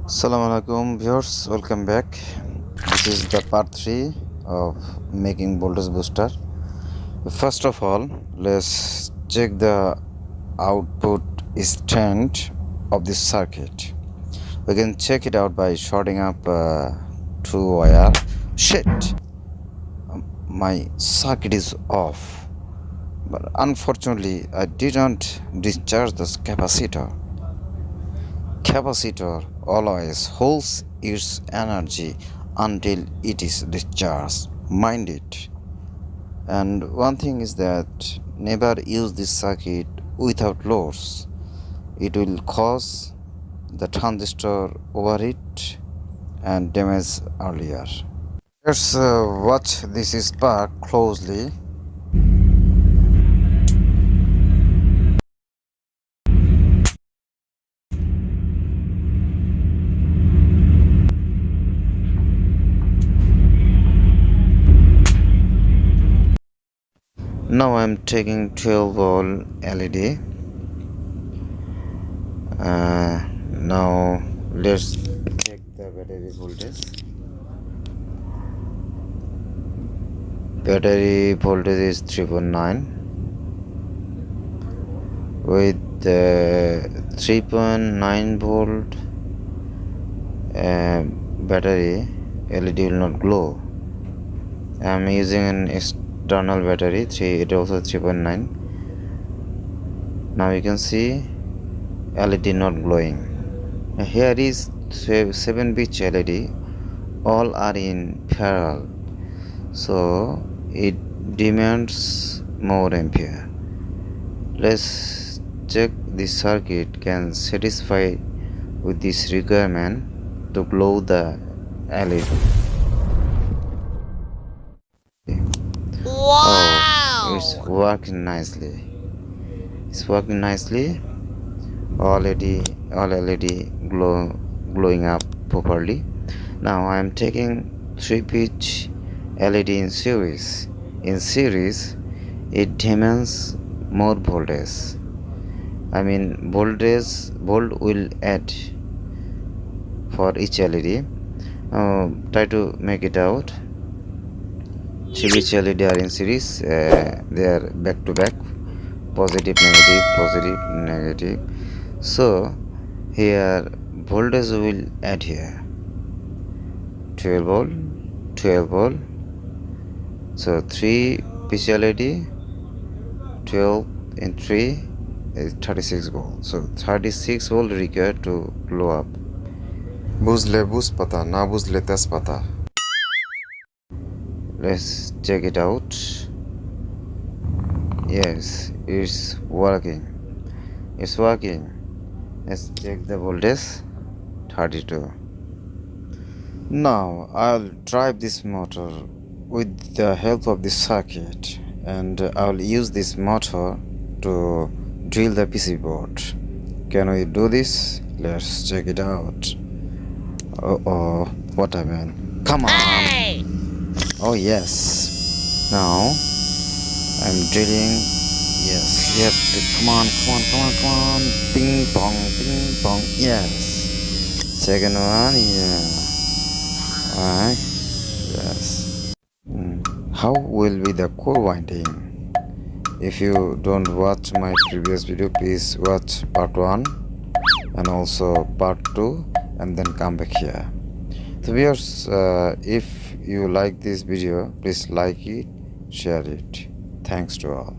Assalamu alaikum viewers, welcome back. This is the part 3 of making voltage booster. First of all, let's check the output strength of this circuit. We can check it out by shorting up two wire. Shit, my circuit is off, but unfortunately I didn't discharge the capacitor. Capacitor always holds its energy until it is discharged. Mind it. And one thing is that never use this circuit without loads. It will cause the transistor overheat and damage earlier. Let's watch this spark closely. Now I'm taking 12 volt LED. Now let's check the battery voltage. Battery voltage is 3.9 with 3.9 volt battery. LED will not glow. I'm using an external battery, it also 3.9. Now you can see LED not glowing. Here is 7 pitch LED, all are in parallel, so it demands more ampere. Let's check this circuit can satisfy with this requirement to glow the LED. Wow! Oh, it's working nicely. It's working nicely. All LED glowing up properly. Now I am taking 3 pitch LED in series. In series, it demands more voltage. Volt will add for each LED. Try to make it out. 3 pitch LED are in series. They are back to back, positive, negative. So here voltage will add here 12 volt. So 3 pitch LED, 12 in 3 is 36 volt. So 36 volt required to glow up. বুঝলে বুঝ পাতা না বুঝলে তেজপাতা। Let's check it out. Yes, it's working. Let's check the voltage. 32. Now I'll drive this motor with the help of this circuit, and I'll use this motor to drill the PC board. Can we do this? Let's check it out. Oh, what I mean. Come on. Hey! Oh yes. Now I'm drilling. Yes. Come on. Ping pong. Yes. Second one. Yeah. Alright. Yes. How will be the core winding? If you don't watch my previous video, please watch part 1 and also part 2 and then come back here. So viewers, if you like this video, please like it, share it. Thanks to all.